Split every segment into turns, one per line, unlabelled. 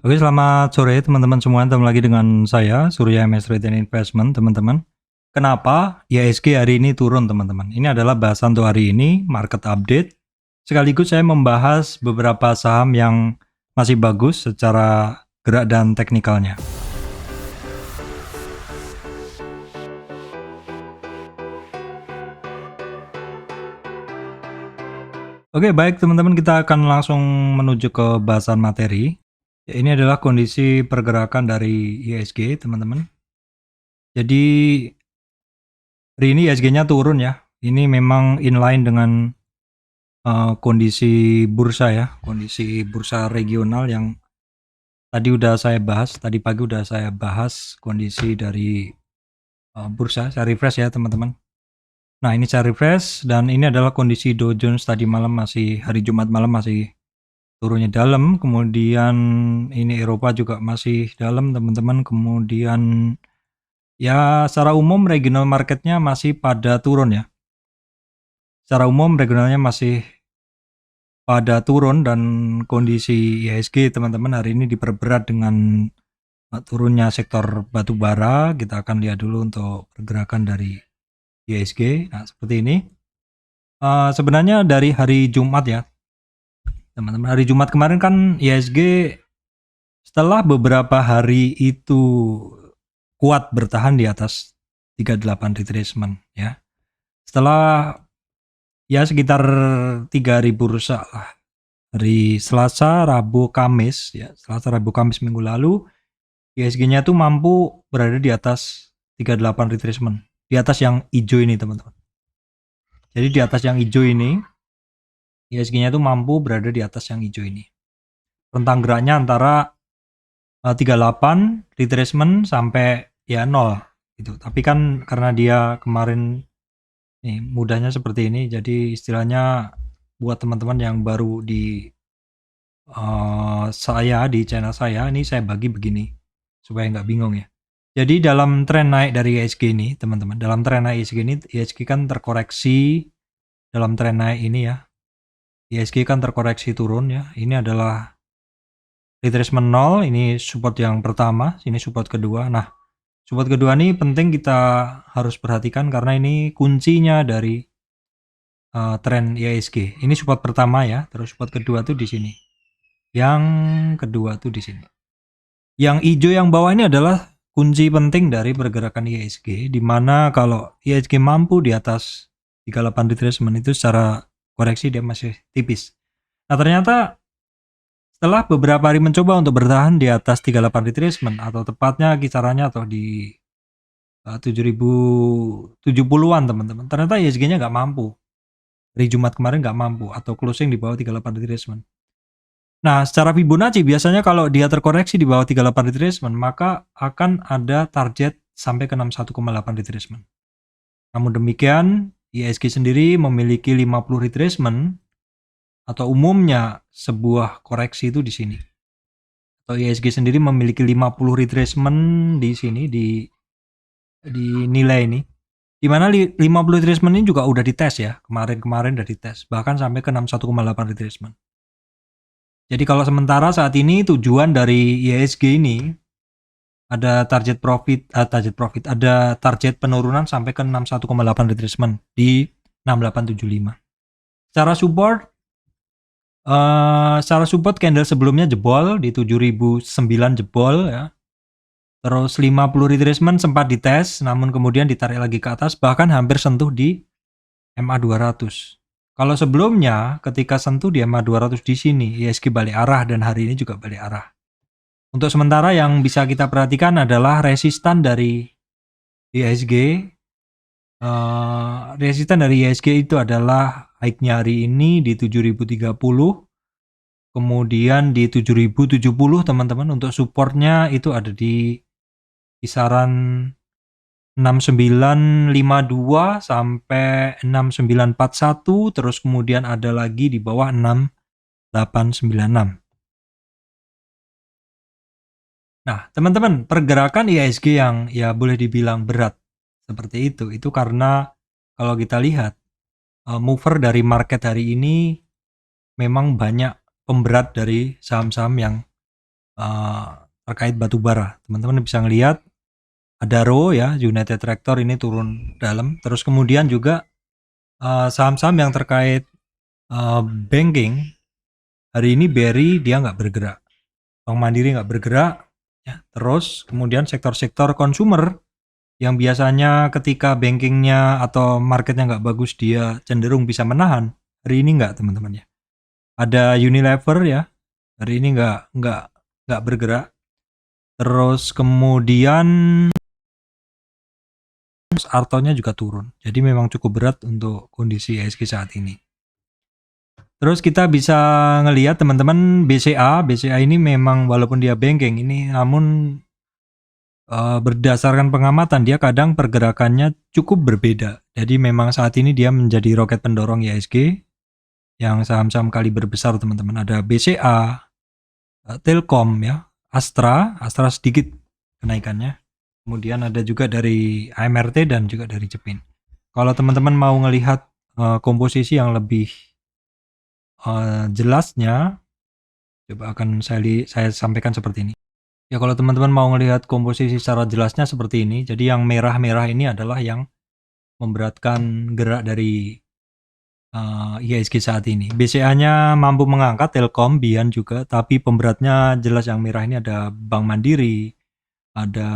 Oke, selamat sore teman-teman semua. Ketemu lagi dengan saya, Surya MS Trade and Investment, teman-teman. Kenapa IHSG hari ini turun, teman-teman? Ini adalah bahasan untuk hari ini, market update. Sekaligus saya membahas beberapa saham yang masih bagus secara gerak dan teknikalnya. Oke, baik teman-teman, kita akan langsung menuju ke bahasan materi. Ini adalah kondisi pergerakan dari IHSG, teman-teman. Jadi hari ini IHSG-nya turun ya. Ini memang inline dengan kondisi bursa ya, kondisi bursa regional yang tadi udah saya bahas, tadi pagi udah saya bahas kondisi dari bursa. Saya refresh ya teman-teman. Nah, ini saya refresh dan ini adalah kondisi Dow Jones tadi malam, masih hari Jumat malam masih turunnya dalam. Kemudian ini Eropa juga masih dalam teman-teman. Kemudian ya secara umum regional marketnya masih pada turun ya. Secara umum regionalnya masih pada turun dan kondisi IHSG teman-teman hari ini diperberat dengan turunnya sektor batu bara. Kita akan lihat dulu untuk pergerakan dari IHSG. Nah, seperti ini. Sebenarnya dari hari Jumat ya, teman-teman. Hari Jumat kemarin kan IHSG setelah beberapa hari itu kuat bertahan di atas 38 retracement ya. Setelah ya sekitar 3.000 rusak lah. Hari Selasa, Rabu, Kamis ya. Selasa, Rabu, Kamis minggu lalu IHSG-nya tuh mampu berada di atas 38 retracement. Di atas yang hijau ini, teman-teman. Jadi di atas yang hijau ini, IHSG-nya tuh mampu berada di atas yang hijau ini. Rentang geraknya antara 38 retracement sampai ya 0 gitu. Tapi kan karena dia kemarin nih mudahnya seperti ini, jadi istilahnya buat teman-teman yang baru di saya di channel saya, ini saya bagi begini supaya nggak bingung ya. Jadi dalam tren naik dari IHSG ini, teman-teman, dalam tren naik IHSG ini, IHSG kan terkoreksi dalam tren naik ini ya. IHSG kan terkoreksi turun ya. Ini adalah retracement 0, ini support yang pertama, ini support kedua. Nah, support kedua ini penting kita harus perhatikan karena ini kuncinya dari tren IHSG. Ini support pertama ya, terus support kedua tuh di sini. Yang kedua tuh di sini. Yang hijau yang bawah ini adalah kunci penting dari pergerakan IHSG, di mana kalau IHSG mampu di atas 38 retracement itu secara koreksi dia masih tipis. Nah, ternyata setelah beberapa hari mencoba untuk bertahan di atas 38 retracement atau tepatnya kisarannya atau di 7.070-an teman-teman, ternyata IHSG-nya nggak mampu. Hari Jumat kemarin nggak mampu atau closing di bawah 38 retracement. Nah, secara Fibonacci biasanya kalau dia terkoreksi di bawah 38 retracement, maka akan ada target sampai ke 61,8 retracement. Namun demikian, IHSG sendiri memiliki 50 retracement atau umumnya sebuah koreksi itu di sini. Atau IHSG sendiri memiliki 50 retracement di sini di nilai ini. Di mana 50 retracement ini juga udah dites ya, kemarin udah dites, bahkan sampai ke 61,8 retracement. Jadi kalau sementara saat ini tujuan dari IHSG ini ada target profit, ada target penurunan sampai ke 61,8 retracement di 6875. Secara support candle sebelumnya jebol di 7009 jebol ya. Terus 50 retracement sempat dites namun kemudian ditarik lagi ke atas, bahkan hampir sentuh di MA200. Kalau sebelumnya ketika sentuh di MA200 di sini, IHSG balik arah dan hari ini juga balik arah. Untuk sementara yang bisa kita perhatikan adalah resistan dari IHSG. Resistan dari IHSG itu adalah high-nya hari ini di 7030, kemudian di 7070 teman-teman. Untuk supportnya itu ada di kisaran 6952 sampai 6941, terus kemudian ada lagi di bawah 6896. Nah, teman-teman, pergerakan IHSG yang ya boleh dibilang berat seperti itu karena kalau kita lihat mover dari market hari ini memang banyak pemberat dari saham-saham yang terkait batu bara. Teman-teman bisa ngelihat Adaro ya, United Tractor ini turun dalam. Terus kemudian juga saham-saham yang terkait banking hari ini BRI dia nggak bergerak, Bank Mandiri nggak bergerak. Ya. Terus kemudian sektor-sektor consumer yang biasanya ketika bankingnya atau marketnya nggak bagus dia cenderung bisa menahan, hari ini nggak teman-teman ya. Ada Unilever ya, hari ini nggak bergerak. Terus kemudian Artonya juga turun. Jadi memang cukup berat untuk kondisi IHSG saat ini. Terus kita bisa ngelihat teman-teman BCA ini memang walaupun dia banking ini namun berdasarkan pengamatan dia kadang pergerakannya cukup berbeda. Jadi memang saat ini dia menjadi roket pendorong IHSG yang saham-saham kaliber besar teman-teman. Ada BCA, Telkom ya, Astra sedikit kenaikannya. Kemudian ada juga dari AMRT dan juga dari Cepin. Kalau teman-teman mau ngelihat komposisi yang lebih jelasnya, coba akan saya sampaikan seperti ini. Ya kalau teman-teman mau ngelihat komposisi secara jelasnya seperti ini, jadi yang merah-merah ini adalah yang memberatkan gerak dari IHSG saat ini. BCA-nya mampu mengangkat, Telkom, Bian juga, tapi pemberatnya jelas yang merah ini ada Bank Mandiri, ada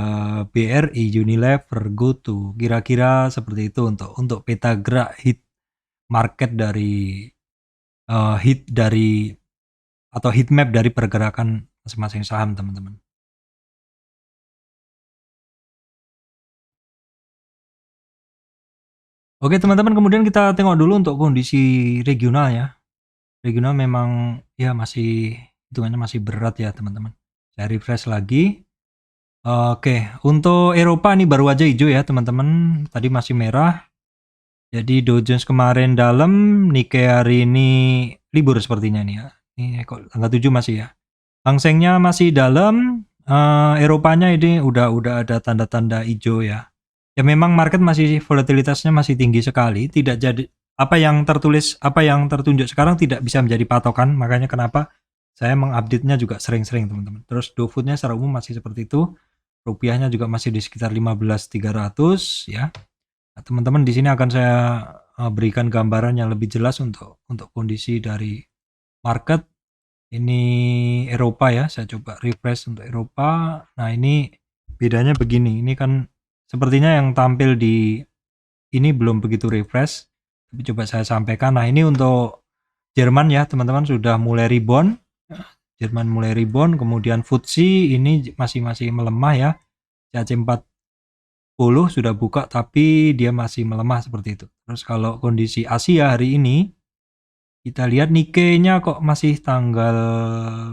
BRI, Unilever, GoTo. Kira-kira seperti itu untuk peta gerak hit market dari atau heat map dari pergerakan masing-masing saham teman-teman. Oke teman-teman, kemudian kita tengok dulu untuk kondisi regional ya. Regional memang ya masih hitungannya masih berat ya teman-teman. Saya refresh lagi. Oke, untuk Eropa ini baru aja hijau ya teman-teman. Tadi masih merah. Jadi Dow Jones kemarin dalam, Nikkei hari ini libur sepertinya nih ya. Ini kok tanggal 7 masih ya. Hang Sengnya masih dalam. Eropanya ini udah ada tanda-tanda hijau ya. Ya memang market masih volatilitasnya masih tinggi sekali, tidak jadi apa yang tertunjuk sekarang tidak bisa menjadi patokan, makanya kenapa saya mengupdate-nya juga sering-sering teman-teman. Terus GoFood-nya secara umum masih seperti itu, rupiahnya juga masih di sekitar 15.300 ya. Nah, teman-teman di sini akan saya berikan gambaran yang lebih jelas untuk kondisi dari market. Ini Eropa ya, saya coba refresh untuk Eropa. Nah ini bedanya begini, ini kan sepertinya yang tampil di ini belum begitu refresh, tapi coba saya sampaikan. Nah ini untuk Jerman ya teman-teman sudah mulai rebound, Jerman mulai rebound, kemudian FTSE ini masih melemah ya, CAC 40 sudah buka tapi dia masih melemah seperti itu. Terus kalau kondisi Asia hari ini, kita lihat Nikkei-nya kok masih tanggal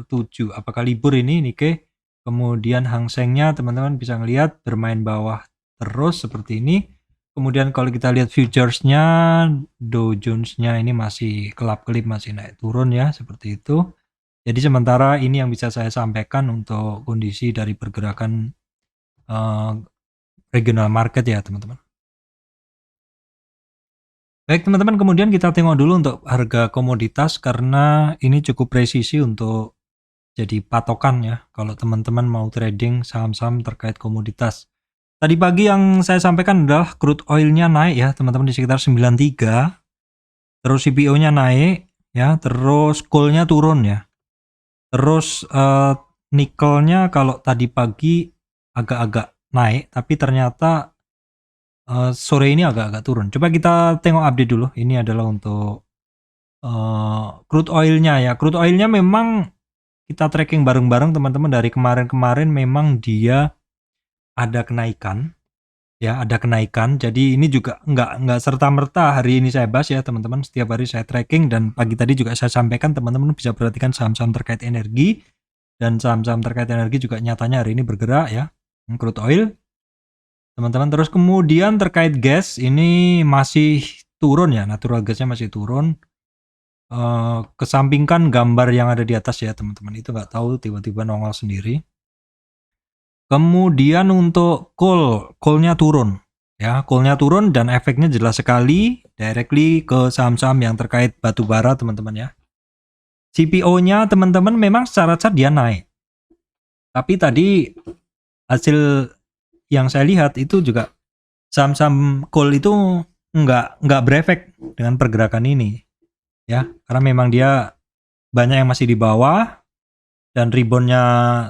7, apakah libur ini Nikkei? Kemudian Hang Seng-nya teman-teman bisa ngelihat bermain bawah terus seperti ini. Kemudian kalau kita lihat futures-nya, Dow Jones-nya ini masih kelap-kelip, masih naik turun ya, seperti itu. Jadi sementara ini yang bisa saya sampaikan untuk kondisi dari pergerakan regional market ya teman-teman. Baik teman-teman, kemudian kita tengok dulu untuk harga komoditas karena ini cukup presisi untuk jadi patokan ya kalau teman-teman mau trading saham-saham terkait komoditas. Tadi pagi yang saya sampaikan adalah crude oil-nya naik ya teman-teman di sekitar 93, terus CPO-nya naik ya, terus coal-nya turun ya. Terus nikelnya kalau tadi pagi agak-agak naik tapi ternyata sore ini agak-agak turun. Coba kita tengok update dulu. Ini adalah untuk crude oil-nya ya. Crude oil-nya memang kita tracking bareng-bareng teman-teman dari kemarin-kemarin memang dia ada kenaikan. Ya, ada kenaikan. Jadi ini juga nggak serta-merta hari ini saya bahas ya teman-teman. Setiap hari saya tracking dan pagi tadi juga saya sampaikan teman-teman bisa perhatikan saham-saham terkait energi dan saham-saham terkait energi juga nyatanya hari ini bergerak ya. Crude oil teman-teman. Terus kemudian terkait gas ini masih turun ya, natural gasnya masih turun. Kesampingkan gambar yang ada di atas ya teman-teman, itu nggak tahu tiba-tiba nongol sendiri. Kemudian untuk coalnya turun ya, coalnya turun dan efeknya jelas sekali directly ke saham-saham yang terkait batu bara teman-teman ya. CPO-nya teman-teman memang secara chart dia naik. Tapi tadi hasil yang saya lihat itu juga saham-saham coal itu nggak berefek dengan pergerakan ini, ya, karena memang dia banyak yang masih di bawah dan reboundnya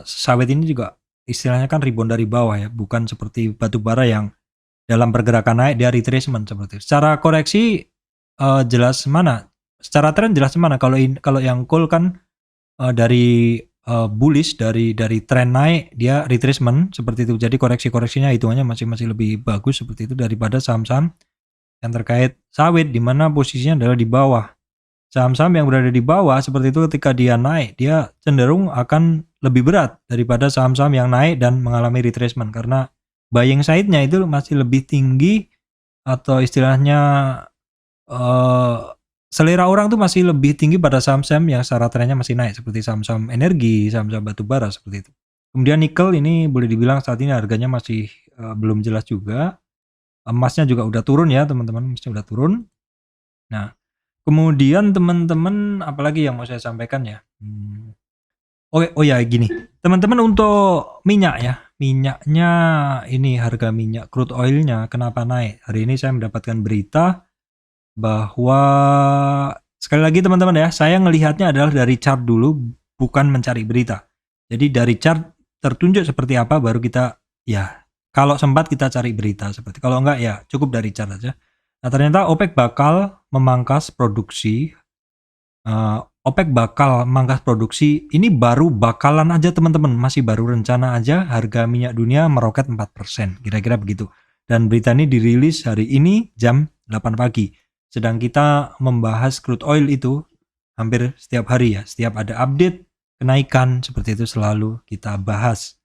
sawit ini juga istilahnya kan rebound dari bawah ya, bukan seperti batu bara yang dalam pergerakan naik dia retracement seperti itu. Secara koreksi jelas mana? Secara tren jelas mana? Kalau yang coal kan dari bullish dari tren naik dia retracement seperti itu. Jadi koreksinya hitungannya masih lebih bagus seperti itu daripada saham-saham yang terkait sawit di mana posisinya adalah di bawah. Saham-saham yang berada di bawah seperti itu ketika dia naik, dia cenderung akan lebih berat daripada saham-saham yang naik dan mengalami retracement karena buying side-nya itu masih lebih tinggi atau istilahnya selera orang tuh masih lebih tinggi pada saham-saham yang secara trennya masih naik seperti saham-saham energi, saham-saham batu bara seperti itu. Kemudian nikel ini boleh dibilang saat ini harganya masih belum jelas juga. Emasnya juga udah turun ya teman-teman, emasnya udah turun. Nah, kemudian teman-teman apalagi yang mau saya sampaikan ya? Oh ya gini, teman-teman untuk minyak ya, minyaknya ini harga minyak crude oilnya kenapa naik? Hari ini saya mendapatkan berita bahwa sekali lagi teman-teman ya, saya ngelihatnya adalah dari chart dulu, bukan mencari berita. Jadi dari chart tertunjuk seperti apa baru kita ya kalau sempat kita cari berita seperti kalau enggak ya cukup dari chart aja. Nah ternyata OPEC bakal memangkas produksi. OPEC bakal memangkas produksi. Ini baru bakalan aja teman-teman, masih baru rencana aja harga minyak dunia meroket 4%, kira-kira begitu. Dan berita ini dirilis hari ini jam 8 pagi. Sedang kita membahas crude oil itu hampir setiap hari ya, setiap ada update kenaikan seperti itu selalu kita bahas.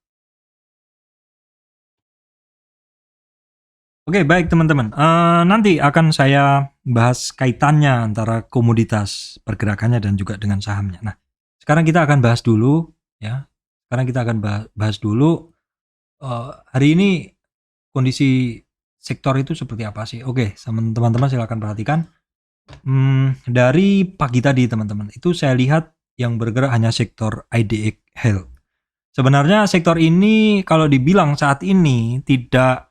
Oke, baik teman-teman. Nanti akan saya bahas kaitannya antara komoditas pergerakannya dan juga dengan sahamnya. Nah, sekarang kita akan bahas dulu ya. Sekarang kita akan bahas dulu hari ini kondisi sektor itu seperti apa sih? Oke, teman-teman silakan perhatikan. Dari pagi tadi teman-teman, itu saya lihat yang bergerak hanya sektor IDX Health. Sebenarnya sektor ini kalau dibilang saat ini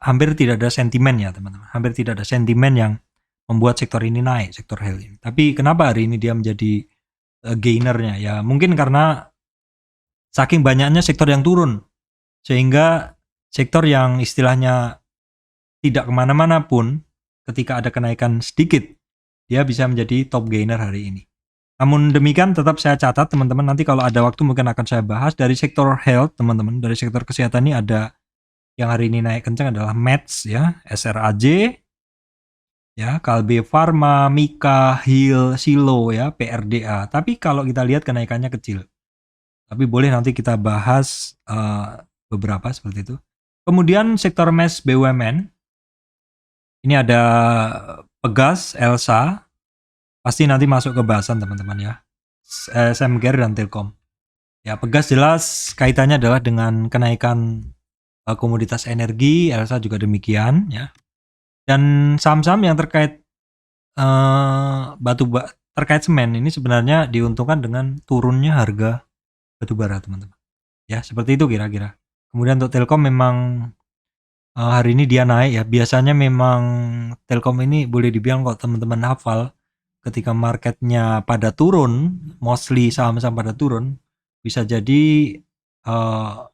hampir tidak ada sentimen ya teman-teman. Hampir tidak ada sentimen yang membuat sektor ini naik, sektor health ini. Tapi kenapa hari ini dia menjadi gainernya? Ya mungkin karena saking banyaknya sektor yang turun. Sehingga sektor yang istilahnya tidak kemana-mana pun ketika ada kenaikan sedikit, dia bisa menjadi top gainer hari ini. Namun demikian tetap saya catat teman-teman, nanti kalau ada waktu mungkin akan saya bahas dari sektor health teman-teman, dari sektor kesehatan ini ada yang hari ini naik kencang adalah Meds ya, SRAJ ya, Kalbe Pharma, Mika, Hill, Silo ya, PRDA. Tapi kalau kita lihat kenaikannya kecil. Tapi boleh nanti kita bahas beberapa seperti itu. Kemudian sektor mes BUMN ini ada Pegas, Elsa, pasti nanti masuk ke bahasan teman-teman ya. SMGR dan Telkom. Ya, Pegas jelas kaitannya adalah dengan kenaikan komoditas energi, Elsa juga demikian ya. Dan saham-saham yang terkait terkait semen ini sebenarnya diuntungkan dengan turunnya harga batu bara teman-teman. Ya, seperti itu kira-kira. Kemudian untuk Telkom memang hari ini dia naik ya. Biasanya memang Telkom ini boleh dibilang kok teman-teman hafal ketika marketnya pada turun, mostly saham-saham pada turun, bisa jadi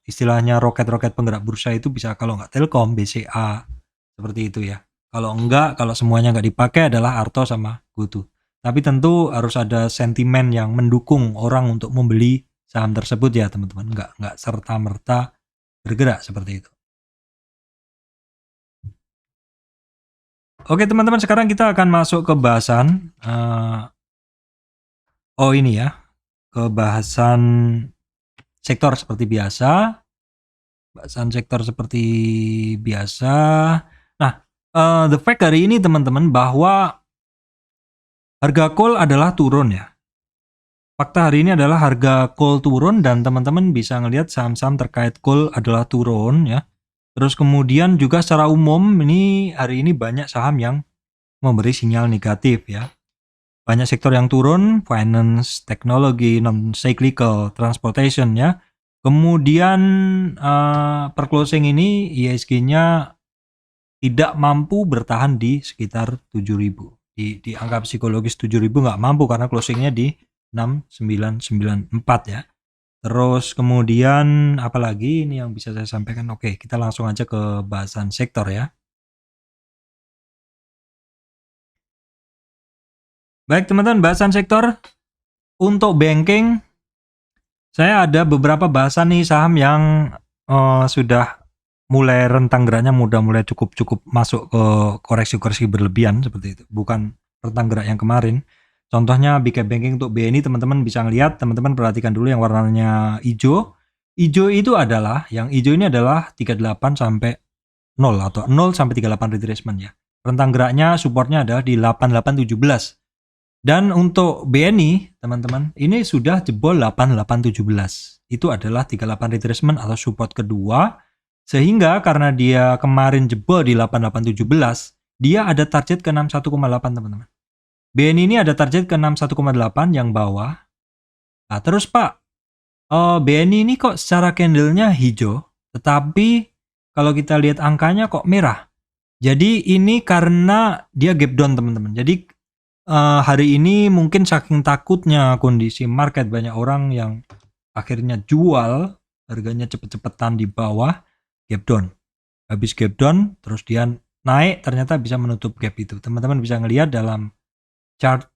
istilahnya roket-roket penggerak bursa itu bisa kalau nggak Telkom, BCA, seperti itu ya. Kalau enggak, kalau semuanya nggak dipakai adalah Arto sama GoTo. Tapi tentu harus ada sentimen yang mendukung orang untuk membeli saham tersebut ya teman-teman. Nggak serta-merta bergerak seperti itu. Oke teman-teman, sekarang kita akan masuk ke bahasan ini ya, ke bahasan sektor seperti biasa. Bahasan sektor seperti biasa. Nah, the fact hari ini teman-teman bahwa harga coal adalah turun ya. Fakta hari ini adalah harga coal turun dan teman-teman bisa ngelihat saham-saham terkait coal adalah turun ya. Terus kemudian juga secara umum ini hari ini banyak saham yang memberi sinyal negatif ya. Banyak sektor yang turun, finance, teknologi, non-cyclical, transportation ya. Kemudian per closing ini IHSG-nya tidak mampu bertahan di sekitar 7.000. Di angka psikologis 7.000 nggak mampu karena closingnya di 6994 ya. Terus kemudian apalagi ini yang bisa saya sampaikan. Oke, kita langsung aja ke bahasan sektor ya. Baik teman-teman, bahasan sektor untuk banking saya ada beberapa bahasan nih saham yang sudah mulai rentang geraknya mulai cukup masuk ke koreksi-koreksi berlebihan seperti itu. Bukan rentang gerak yang kemarin. Contohnya big cap banking untuk BNI teman-teman bisa ngelihat, teman-teman perhatikan dulu yang warnanya hijau. Hijau itu adalah, yang hijau ini adalah 38 sampai 0 atau 0 sampai 38 retracement ya. Rentang geraknya supportnya adalah di 8817. Dan untuk BNI, teman-teman, ini sudah jebol 8817. Itu adalah 38 retracement atau support kedua. Sehingga karena dia kemarin jebol di 8817, dia ada target ke 61,8, teman-teman. BNI ini ada target ke 61,8 yang bawah. Nah, terus Pak, BNI ini kok secara candlenya hijau, tetapi kalau kita lihat angkanya kok merah. Jadi ini karena dia gap down, teman-teman. Jadi hari ini mungkin saking takutnya kondisi market, banyak orang yang akhirnya jual, harganya cepet-cepetan di bawah, gap down. Habis gap down, terus dia naik, ternyata bisa menutup gap itu. Teman-teman bisa ngelihat dalam chart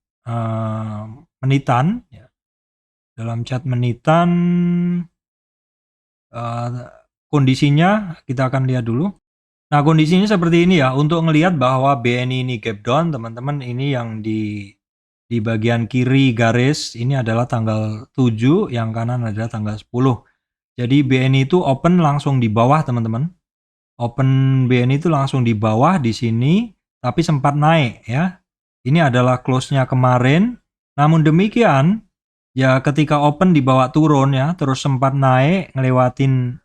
menitan, ya. Dalam chart menitan kondisinya kita akan lihat dulu. Nah, kondisinya seperti ini ya. Untuk ngelihat bahwa BNI ini gap down, teman-teman, ini yang di bagian kiri garis ini adalah tanggal 7, yang kanan adalah tanggal 10. Jadi BNI itu open langsung di bawah, teman-teman. Open BNI itu langsung di bawah di sini, tapi sempat naik ya. Ini adalah close-nya kemarin. Namun demikian, ya ketika open dibawa turun ya, terus sempat naik ngelewatin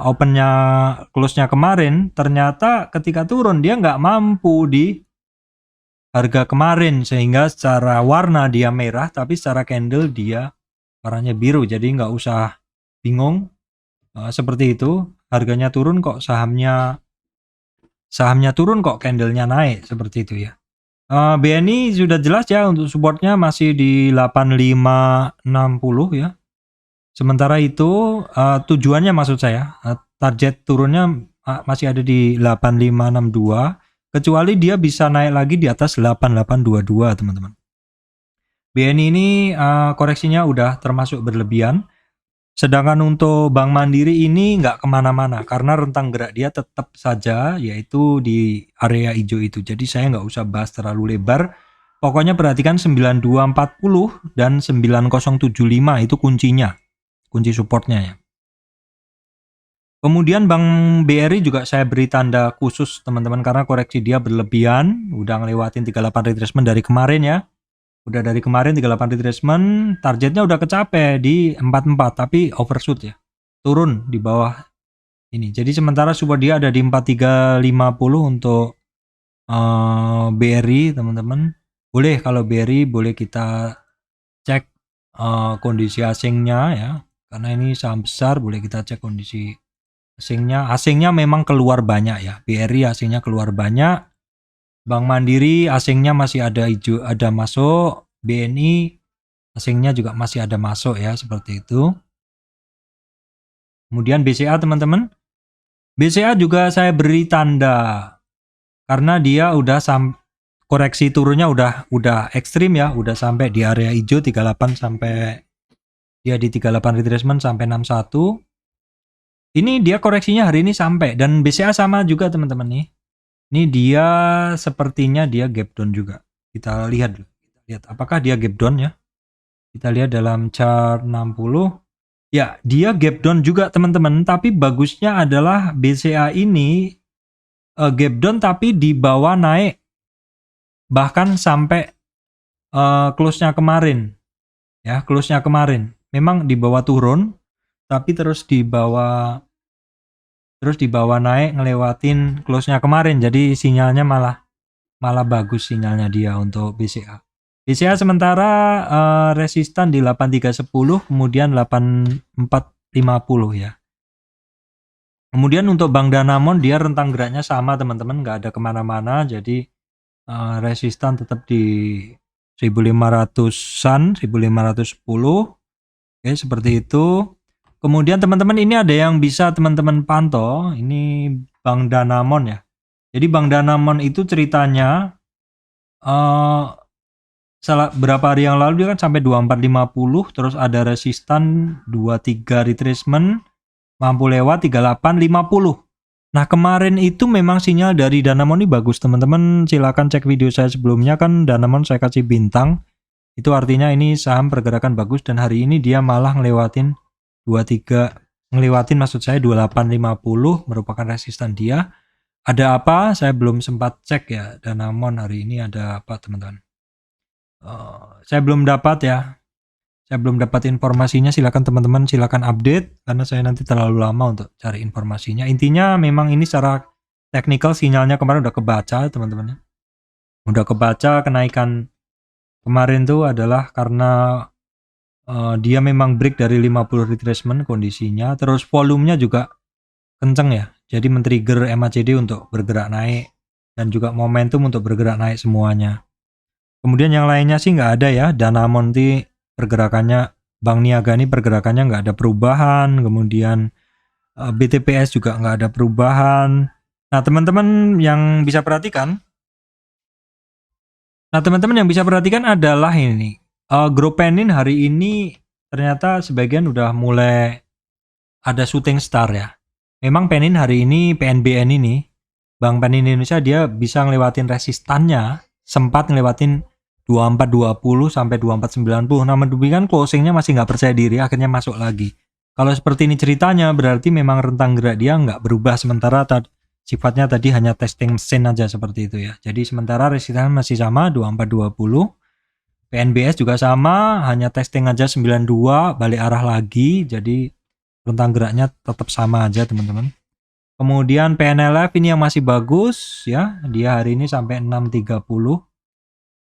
opennya, close-nya kemarin, ternyata ketika turun dia nggak mampu di harga kemarin, sehingga secara warna dia merah, tapi secara candle dia warnanya biru. Jadi nggak usah bingung seperti itu. Harganya turun kok sahamnya turun kok candlenya naik, seperti itu ya. BNI sudah jelas ya, untuk supportnya masih di 8560 ya. Sementara itu tujuannya, maksud saya target turunnya masih ada di 8562, kecuali dia bisa naik lagi di atas 8822, teman-teman. BNI ini koreksinya udah termasuk berlebihan. Sedangkan untuk Bank Mandiri ini nggak kemana-mana karena rentang gerak dia tetap saja yaitu di area hijau itu. Jadi saya nggak usah bahas terlalu lebar. Pokoknya perhatikan 9240 dan 9075 itu kuncinya. Kunci supportnya ya. Kemudian Bank BRI juga saya beri tanda khusus, teman-teman, karena koreksi dia berlebihan. Udah ngelewatin 38 retracement dari kemarin ya. Udah dari kemarin 38 retracement, targetnya udah kecapai di 44, tapi overshoot ya. Turun di bawah ini. Jadi sementara support dia ada di 4350 untuk BRI, teman-teman. Boleh, kalau BRI boleh kita cek kondisi asingnya ya. Karena ini saham besar, boleh kita cek kondisi asingnya. Asingnya memang keluar banyak ya. BRI asingnya keluar banyak. Bank Mandiri asingnya masih ada hijau, ada masuk. BNI asingnya juga masih ada masuk ya, seperti itu. Kemudian BCA, teman-teman. BCA juga saya beri tanda karena dia udah koreksi turunnya udah ekstrim ya, udah sampai di area hijau 38 sampai dia di 38 retracement sampai 61. Ini dia koreksinya hari ini sampai, dan BCA sama juga, teman-teman nih. Ini dia sepertinya dia gap down juga. Kita lihat dulu. Lihat apakah dia gap down ya. Kita lihat dalam chart 60. Ya, dia gap down juga, teman-teman. Tapi bagusnya adalah BCA ini gap down tapi di bawah naik. Bahkan sampai close-nya kemarin. Ya, close-nya kemarin. Memang di bawah turun, tapi terus di bawah naik ngelewatin close-nya kemarin. Jadi sinyalnya malah bagus sinyalnya dia untuk BCA. BCA sementara resistan di 8310, kemudian 8450 ya. Kemudian untuk Bank Danamon dia rentang geraknya sama teman-teman, nggak ada kemana-mana, jadi resistan tetap di 1500-an, 1510. Oke, seperti itu. Kemudian teman-teman ini ada yang bisa teman-teman pantau, ini Bank Danamon ya. Jadi Bank Danamon itu ceritanya berapa hari yang lalu dia kan sampai 2450, terus ada resistan 23 retracement, mampu lewat 3850. Nah kemarin itu memang sinyal dari Danamon ini bagus teman-teman, silakan cek video saya sebelumnya kan Danamon saya kasih bintang, itu artinya ini saham pergerakan bagus dan hari ini dia malah ngelewatin 2850 merupakan resistan dia. Ada apa? Saya belum sempat cek ya Danamon hari ini ada apa teman-teman. Saya belum dapat ya. Saya belum dapat informasinya, silakan teman-teman silakan update karena saya nanti terlalu lama untuk cari informasinya. Intinya memang ini secara teknikal sinyalnya kemarin udah kebaca teman-teman ya. Udah kebaca kenaikan kemarin tuh adalah karena dia memang break dari 50 retracement kondisinya, terus volumenya juga kenceng ya. Jadi men-trigger MACD untuk bergerak naik dan juga momentum untuk bergerak naik semuanya. Kemudian yang lainnya sih nggak ada ya. Danamon nanti pergerakannya, Bank Niaga ini pergerakannya nggak ada perubahan. Kemudian BTPS juga nggak ada perubahan. Nah teman-teman yang bisa perhatikan, adalah ini. Gropenin hari ini ternyata sebagian udah mulai ada shooting star ya. Memang Penin hari ini, PNBN ini, Bank Penin Indonesia dia bisa ngelewatin resistannya, sempat ngelewatin 2420 sampai 2490. Namun demikian closingnya masih nggak percaya diri, akhirnya masuk lagi. Kalau seperti ini ceritanya berarti memang rentang gerak dia nggak berubah, sementara sifatnya tadi hanya testing mesin aja seperti itu ya. Jadi sementara resisten masih sama 2420. PNBS juga sama, hanya testing aja 92, balik arah lagi. Jadi rentang geraknya tetap sama aja teman-teman. Kemudian PNLF ini yang masih bagus ya, dia hari ini sampai 630.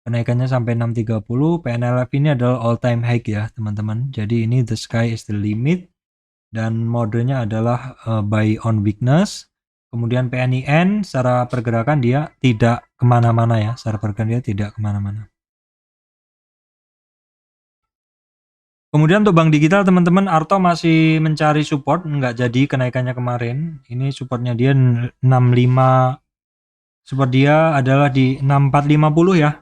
Kenaikannya sampai 630. PNLF ini adalah all time high ya teman-teman. Jadi ini the sky is the limit dan modenya adalah buy on weakness. Kemudian PNIN secara pergerakan dia tidak kemana-mana ya, secara pergerakan dia tidak kemana-mana. Kemudian untuk bank digital teman-teman, Arto masih mencari support, nggak jadi kenaikannya kemarin. Ini supportnya dia 65, support dia adalah di 6450 ya.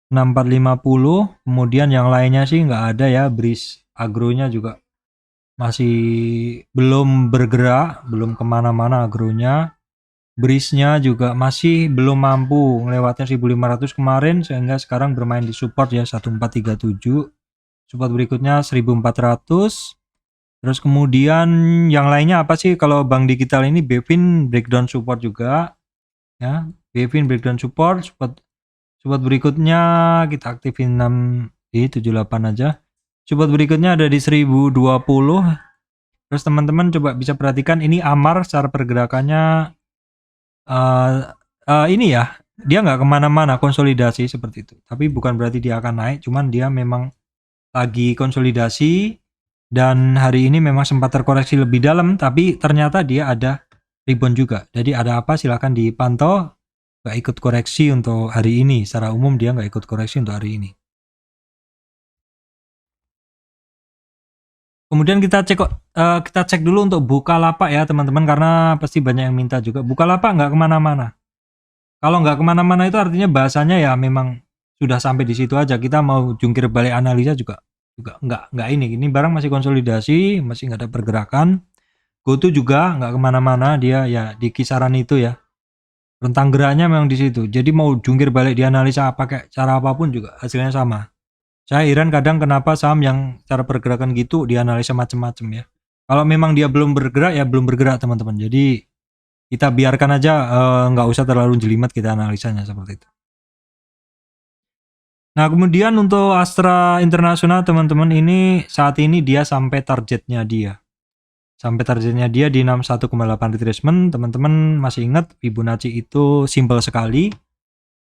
6450, kemudian yang lainnya sih nggak ada ya. Breeze agronya juga masih belum bergerak, belum kemana-mana agronya. Breeze-nya juga masih belum mampu melewati 1500 kemarin, sehingga sekarang bermain di support ya 1437. Support berikutnya 1400. Terus kemudian yang lainnya apa sih? Kalau bank digital ini Bevin breakdown support juga ya. Bevin breakdown support berikutnya kita aktifin 6 di 78 aja. Support berikutnya ada di 1020. Terus teman-teman coba bisa perhatikan ini Amar secara pergerakannya ini ya, dia nggak kemana-mana, konsolidasi seperti itu. Tapi bukan berarti dia akan naik, cuman dia memang lagi konsolidasi dan hari ini memang sempat terkoreksi lebih dalam, tapi ternyata dia ada rebound juga. Jadi ada apa silahkan dipantau. Nggak ikut koreksi untuk hari ini, secara umum dia nggak ikut koreksi untuk hari ini. Kemudian kita cek dulu untuk Bukalapak ya teman-teman, karena pasti banyak yang minta juga. Bukalapak nggak kemana-mana. Kalau nggak kemana-mana itu artinya bahasanya ya memang sudah sampai di situ aja. Kita mau jungkir balik analisa juga nggak ini barang masih konsolidasi, masih nggak ada pergerakan. GoTo juga nggak kemana-mana, dia ya di kisaran itu ya. Rentang geraknya memang di situ. Jadi mau jungkir balik dianalisa pakai cara apapun juga hasilnya sama. Saya heran kadang kenapa saham yang cara pergerakan gitu dianalisa macam-macam ya. Kalau memang dia belum bergerak ya belum bergerak teman-teman. Jadi kita biarkan aja, nggak usah terlalu jelimet kita analisanya seperti itu. Nah kemudian untuk Astra Internasional teman-teman, ini saat ini dia sampai targetnya dia. Sampai targetnya dia di 61,8 retracement. Teman-teman masih ingat Fibonacci itu simpel sekali.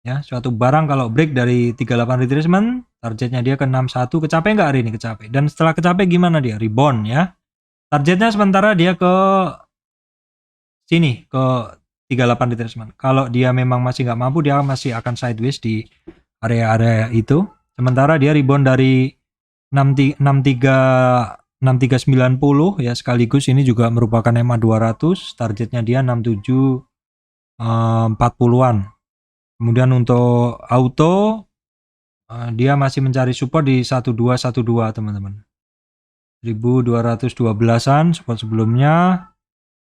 Ya, suatu barang kalau break dari 38 retracement, targetnya dia ke 61, kecapai nggak hari ini? Kecapai. Dan setelah kecapai gimana dia? Rebound ya. Targetnya sementara dia ke sini, ke 38 retracement. Kalau dia memang masih nggak mampu, dia masih akan sideways di area-area itu. Sementara dia rebound dari 6390 ya, sekaligus ini juga merupakan EMA 200, targetnya dia 67 40-an. Kemudian untuk auto dia masih mencari support di 1212 teman-teman. 1212-an support sebelumnya.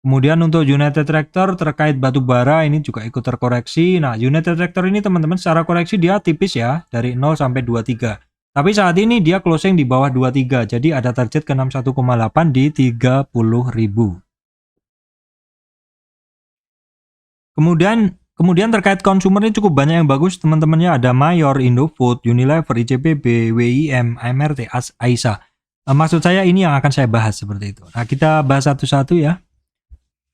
Kemudian untuk United Tractor terkait batu bara ini juga ikut terkoreksi. Nah, United Tractor ini teman-teman secara koreksi dia tipis ya, dari 0 sampai 23. Tapi saat ini dia closing di bawah 23. Jadi ada target ke 61,8 di 30.000. Kemudian terkait konsumer ini cukup banyak yang bagus teman-temannya. Ada Mayor, Indofood, Unilever, ICBP, WIM, AMRT, AISA. Maksud saya ini yang akan saya bahas seperti itu. Nah, kita bahas satu-satu ya.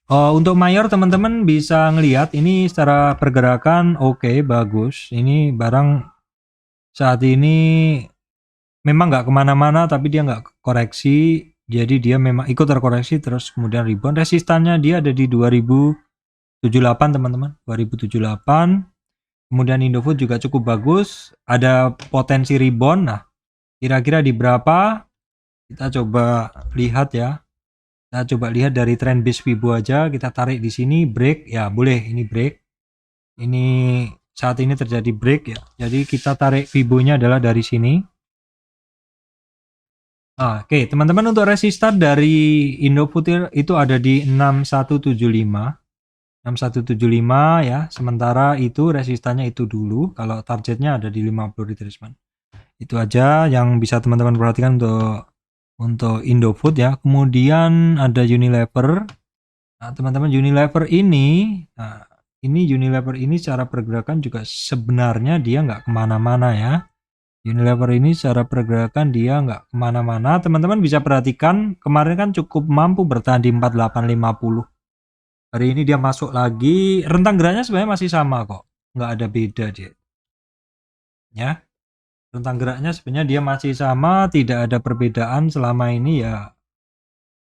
Untuk Mayor teman-teman bisa ngelihat ini secara pergerakan oke, bagus. Ini barang saat ini memang nggak kemana-mana tapi dia nggak koreksi. Jadi dia memang ikut terkoreksi terus kemudian rebound. Resistannya dia ada di 2078 teman-teman, 2078. Kemudian Indofood juga cukup bagus, ada potensi rebound. Nah, kira-kira di berapa? Kita coba lihat ya. Kita coba lihat dari trend base Fibo aja, kita tarik di sini break ya, boleh ini break. Ini saat ini terjadi break ya. Jadi kita tarik Fibo-nya adalah dari sini. Oke, teman-teman untuk resistan dari Indofood itu ada di 6175. 6175 ya. Sementara itu resistannya itu dulu. Kalau targetnya ada di 50 retracement. Itu aja yang bisa teman-teman perhatikan untuk Indofood ya. Kemudian ada Unilever. Nah, teman-teman Unilever ini, Unilever ini secara pergerakan juga sebenarnya dia nggak kemana-mana ya. Unilever ini secara pergerakan dia nggak kemana-mana. Teman-teman bisa perhatikan kemarin kan cukup mampu bertahan di 4850. Hari ini dia masuk lagi. Rentang geraknya sebenarnya masih sama kok, nggak ada beda dia. Ya, rentang geraknya sebenarnya dia masih sama, tidak ada perbedaan selama ini ya.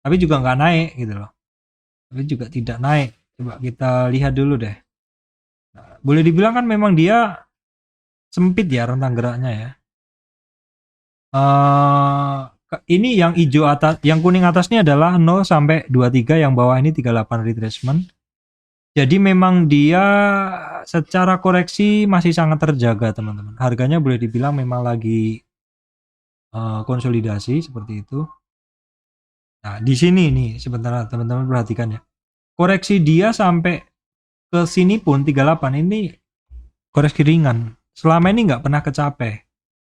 Tapi juga nggak naik gitu loh. Tapi juga tidak naik. Coba kita lihat dulu deh. Nah, boleh dibilang kan memang dia sempit ya rentang geraknya ya. Ini yang hijau atas, yang kuning atasnya adalah 0 sampai 23, yang bawah ini 38 retracement. Jadi memang dia secara koreksi masih sangat terjaga teman-teman. Harganya boleh dibilang memang lagi konsolidasi seperti itu. Nah, di sini nih sebentar teman-teman perhatikan ya. Koreksi dia sampai ke sini pun 38 ini koreksi ringan. Selama ini nggak pernah kecapai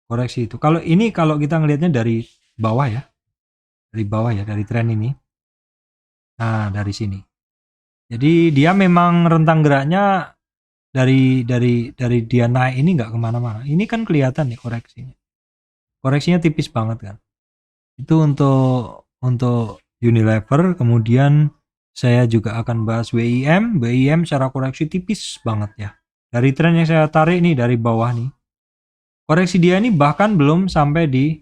koreksi itu. Kalau ini kalau kita ngelihatnya dari bawah ya. Dari bawah ya, dari tren ini. Nah, dari sini. Jadi dia memang rentang geraknya dari dia naik ini nggak kemana-mana. Ini kan kelihatan nih koreksinya. Koreksinya tipis banget kan. Itu untuk Unilever. Kemudian saya juga akan bahas WIM. WIM secara koreksi tipis banget ya. Dari tren yang saya tarik nih dari bawah nih. Koreksi dia ini bahkan belum sampai di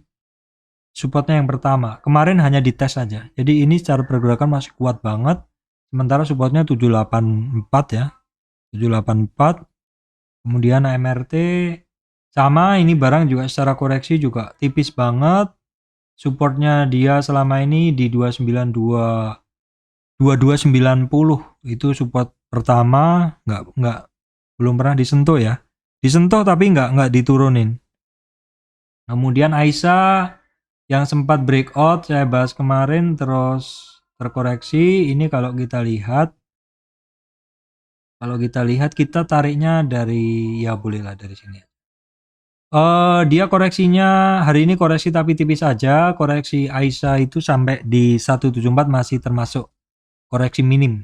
supportnya yang pertama. Kemarin hanya dites saja. Jadi ini secara pergerakan masih kuat banget. Sementara supportnya 784 ya. 784. Kemudian AMRT sama, ini barang juga secara koreksi juga tipis banget. Supportnya dia selama ini di 2290 itu support pertama, belum pernah disentuh ya. Disentuh tapi nggak diturunin. Kemudian AISA yang sempat breakout saya bahas kemarin terus terkoreksi. Ini kalau kita lihat kita tariknya dari ya bolehlah dari sini. Dia koreksinya hari ini koreksi tapi tipis saja. Koreksi AISA itu sampai di 174 masih termasuk koreksi minim.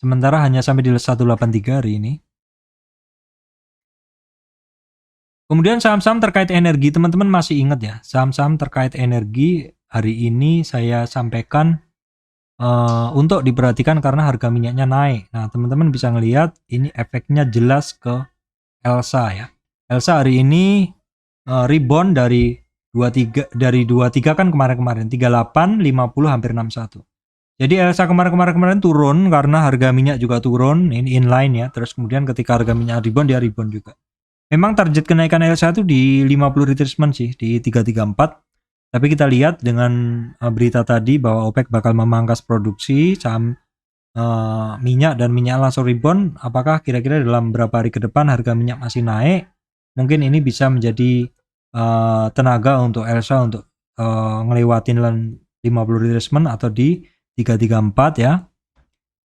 Sementara hanya sampai di 183 hari ini. Kemudian saham-saham terkait energi, teman-teman masih ingat ya, saham-saham terkait energi hari ini saya sampaikan untuk diperhatikan karena harga minyaknya naik. Nah, teman-teman bisa ngelihat ini efeknya jelas ke Elsa ya. Elsa hari ini rebound dari 23 kan kemarin-kemarin 38, 50 hampir 61. Jadi Elsa kemarin turun karena harga minyak juga turun, ini inline ya. Terus kemudian ketika harga minyak rebound, dia rebound juga. Memang target kenaikan Elsa itu di 50 retracement sih, di 334. Tapi kita lihat dengan berita tadi bahwa OPEC bakal memangkas produksi saham minyak dan minyak langsung rebound, apakah kira-kira dalam beberapa hari ke depan harga minyak masih naik? Mungkin ini bisa menjadi tenaga untuk Elsa untuk ngelewatin 50 retracement atau di 334 ya.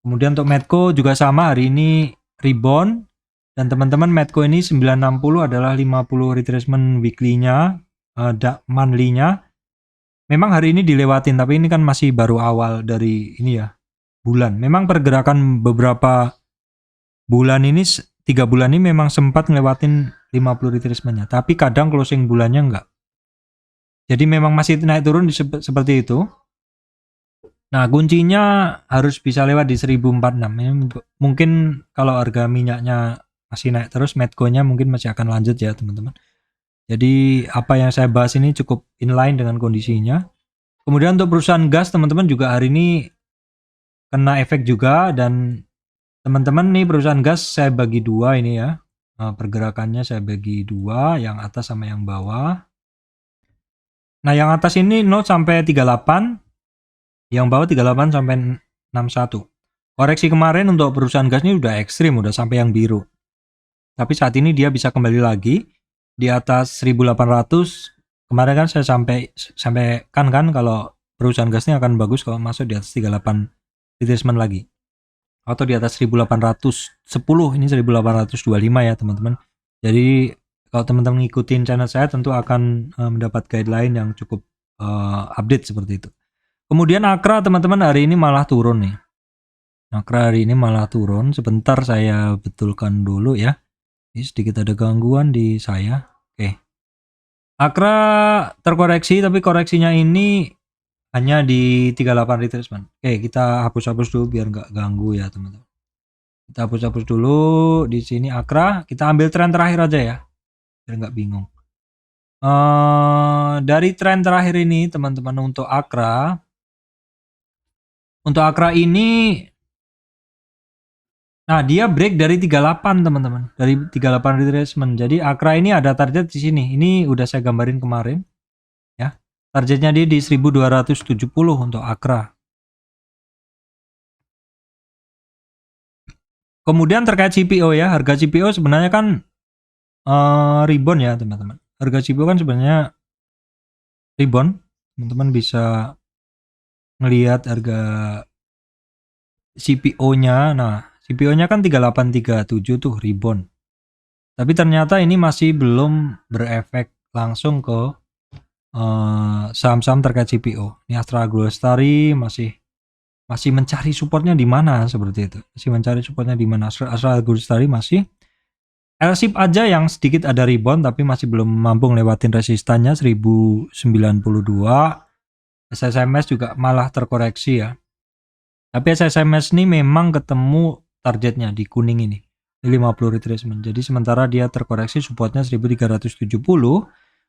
Kemudian untuk Medco juga sama, hari ini rebound, dan teman-teman Medco ini 960 adalah 50 retracement weekly-nya, monthly-nya. Memang hari ini dilewatin, tapi ini kan masih baru awal dari ini ya, bulan. Memang pergerakan beberapa bulan ini, 3 bulan ini memang sempat ngelewatin 50 retracement-nya, tapi kadang closing bulannya enggak. Jadi memang masih naik turun seperti itu. Nah, kuncinya harus bisa lewat di 1046. Mungkin kalau harga minyaknya masih naik terus, Medco-nya mungkin masih akan lanjut ya, teman-teman. Jadi apa yang saya bahas ini cukup inline dengan kondisinya. Kemudian untuk perusahaan gas, teman-teman juga hari ini kena efek juga, dan teman-teman nih perusahaan gas saya bagi dua ini ya. Pergerakannya saya bagi dua, yang atas sama yang bawah. Nah, yang atas ini 0 sampai 38, yang bawah 38 sampai 61. Koreksi kemarin untuk perusahaan gas ini udah ekstrim, udah sampai yang biru. Tapi saat ini dia bisa kembali lagi di atas 1800. Kemarin kan saya sampaikan kan kalau perusahaan gas ini akan bagus kalau masuk di atas 38 retracement lagi. Atau di atas 1810, ini 1825 ya teman-teman. Jadi kalau teman-teman ngikutin channel saya tentu akan mendapat guideline yang cukup update seperti itu. Kemudian Akra teman-teman hari ini malah turun nih. Akra hari ini malah turun. Sebentar saya betulkan dulu ya. Ini sedikit ada gangguan di saya. Oke. Akra terkoreksi, tapi koreksinya ini hanya di 38 retracement. Oke, kita hapus-hapus dulu biar nggak ganggu ya teman-teman. Kita hapus-hapus dulu di sini Akra. Kita ambil tren terakhir aja ya, biar nggak bingung. Dari tren terakhir ini teman-teman untuk Akra ini, nah dia break dari 38 teman-teman, dari 38 retracement. Jadi Akra ini ada target di sini. Ini udah saya gambarin kemarin ya. Targetnya dia di 1270 untuk Akra. Kemudian terkait CPO ya, harga CPO sebenarnya kan rebound ya teman-teman. Harga CPO kan sebenarnya rebound. Teman-teman bisa ngelihat harga CPO-nya. Nah, CPO-nya kan 3837 tuh rebound. Tapi ternyata ini masih belum berefek langsung ke saham-saham terkait CPO. Ini Astra Agrolestari masih mencari supportnya di mana seperti itu. Masih mencari supportnya di mana. Astra Agrolestari masih LSIP aja yang sedikit ada rebound tapi masih belum mampu ngelewatin resistannya 1092. SSMS juga malah terkoreksi ya. Tapi SSMS ini memang ketemu targetnya di kuning ini, 50 retracement. Jadi sementara dia terkoreksi supportnya 1370,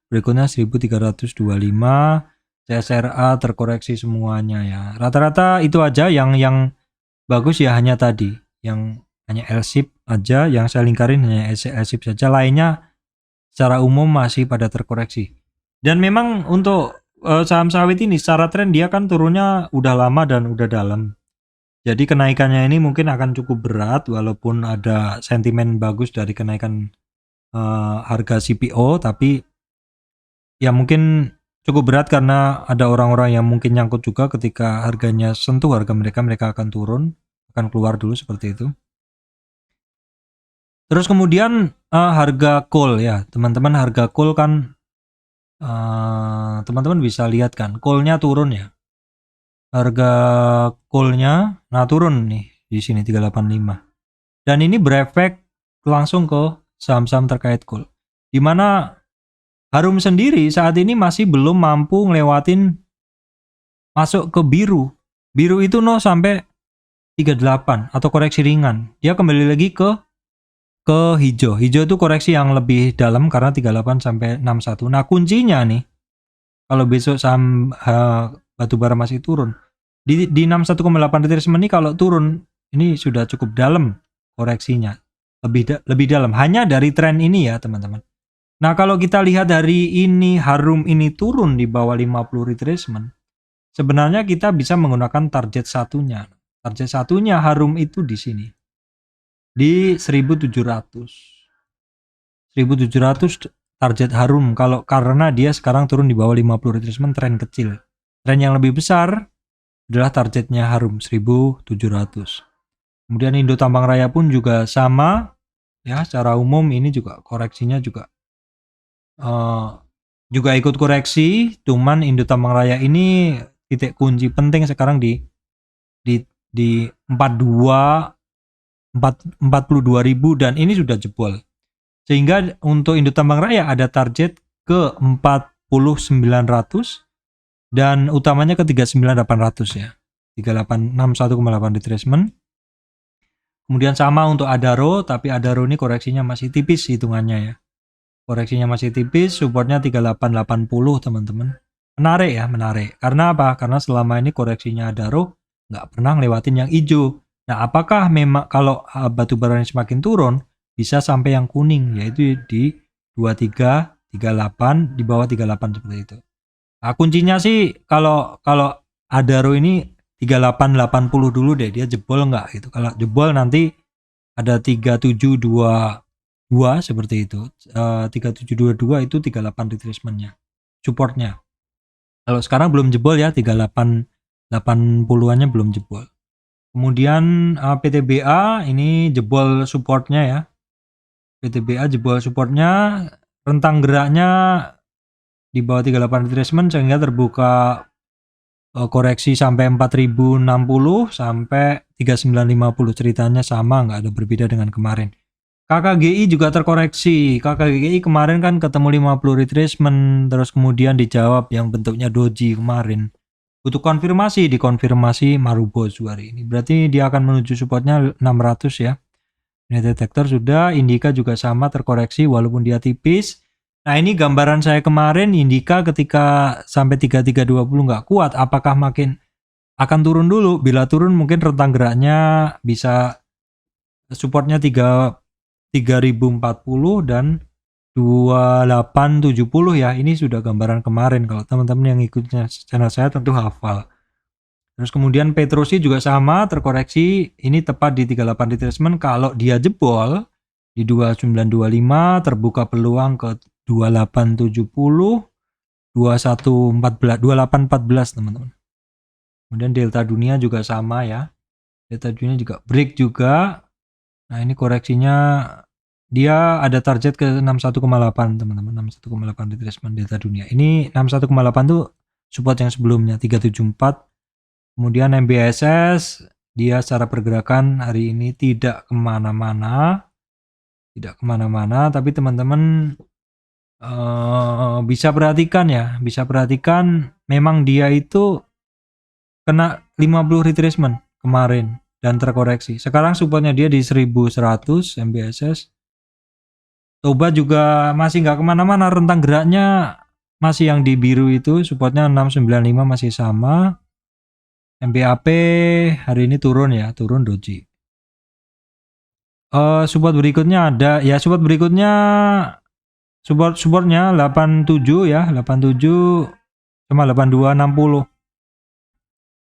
berikutnya 1325, CSRA terkoreksi semuanya ya. Rata-rata itu aja yang bagus ya, hanya tadi yang hanya LSIP aja yang saya lingkarin, hanya LSIP saja, lainnya secara umum masih pada terkoreksi. Dan memang untuk saham sawit ini secara tren dia kan turunnya udah lama dan udah dalam. Jadi kenaikannya ini mungkin akan cukup berat walaupun ada sentimen bagus dari kenaikan harga CPO, tapi ya mungkin cukup berat karena ada orang-orang yang mungkin nyangkut juga ketika harganya sentuh harga mereka akan turun, akan keluar dulu seperti itu. Terus kemudian harga coal ya teman-teman, harga coal kan teman-teman bisa lihat kan coalnya turun ya. Harga coalnya nah turun nih di sini 385. Dan ini berefek langsung ke saham-saham terkait coal. Di mana Harum sendiri saat ini masih belum mampu ngelewatin masuk ke biru. Biru itu 0 sampai 38 atau koreksi ringan. Dia kembali lagi ke ke hijau. Hijau itu koreksi yang lebih dalam karena 38 sampai 61. Nah, kuncinya nih kalau besok saham batubara masih turun di 61,8 retracement ini, kalau turun ini sudah cukup dalam koreksinya. Lebih dalam hanya dari tren ini ya, teman-teman. Nah, kalau kita lihat dari ini Harum ini turun di bawah 50 retracement, sebenarnya kita bisa menggunakan target satunya. Target satunya Harum itu di sini. Di 1700. 1700 target Harum karena dia sekarang turun di bawah 50 retracement, tren kecil. Tren yang lebih besar adalah targetnya Harum 1700. Kemudian Indo Tambang Raya pun juga sama ya, secara umum ini juga koreksinya juga ikut koreksi, cuman Indo Tambang Raya ini titik kunci penting sekarang di 42.000 dan ini sudah jebol. Sehingga untuk Indo Tambang Raya ada target ke 49.900 dan utamanya ke 39.800 ya. 3861,8 retracement. Kemudian sama untuk Adaro, tapi Adaro ini koreksinya masih tipis hitungannya ya. Koreksinya masih tipis, supportnya 3880 teman-teman. Menarik ya, menarik. Karena apa? Karena selama ini koreksinya Adaro nggak pernah ngelewatin yang hijau. Nah, apakah memang kalau batubara semakin turun bisa sampai yang kuning, yaitu di 2338, di bawah 38 seperti itu. Nah, kuncinya sih kalau Adaro ini 3880 dulu deh, dia jebol nggak gitu. Kalau jebol nanti ada 3722 seperti itu. 3722 itu 38 retracementnya, supportnya. Kalau sekarang belum jebol ya, 3880-annya belum jebol. Kemudian PTBA ini jebol supportnya ya. PTBA jebol supportnya, rentang geraknya di bawah 38 retracement sehingga terbuka koreksi sampai 4060 sampai 3950. Ceritanya sama, nggak ada berbeda dengan kemarin. KKGI juga terkoreksi. KKGI kemarin kan ketemu 50 retracement, terus kemudian dijawab yang bentuknya doji kemarin. Butuh konfirmasi, dikonfirmasi Marubozu hari ini. Berarti dia akan menuju supportnya 600 ya. Ini detektor sudah, Indika juga sama terkoreksi walaupun dia tipis. Nah, ini gambaran saya kemarin, Indika ketika sampai 3320 nggak kuat, apakah makin akan turun dulu? Bila turun mungkin rentang geraknya bisa supportnya 3040 dan 2870 ya. Ini sudah gambaran kemarin, kalau teman-teman yang ikutnya channel saya tentu hafal. Terus kemudian Petrosi juga sama terkoreksi, ini tepat di 38 retracement. Kalau dia jebol di 2925 terbuka peluang ke 2870, 2814 teman-teman. Kemudian Delta Dunia juga sama ya. Delta Dunia juga break juga. Nah, ini koreksinya dia ada target ke 61,8 teman-teman, 61,8 retracement Delta Dunia. Ini 61,8 tuh support yang sebelumnya 374. Kemudian MBSS dia secara pergerakan hari ini tidak kemana-mana, tapi teman-teman bisa perhatikan ya, memang dia itu kena 50 retracement kemarin dan terkoreksi. Sekarang supportnya dia di 1100 MBSS. Toba juga masih nggak kemana-mana, rentang geraknya masih yang di biru itu, supportnya 695 masih sama. MBAP hari ini turun ya, turun doji. Support berikutnya ada ya, supportnya 87 ya, 87 sama 8260.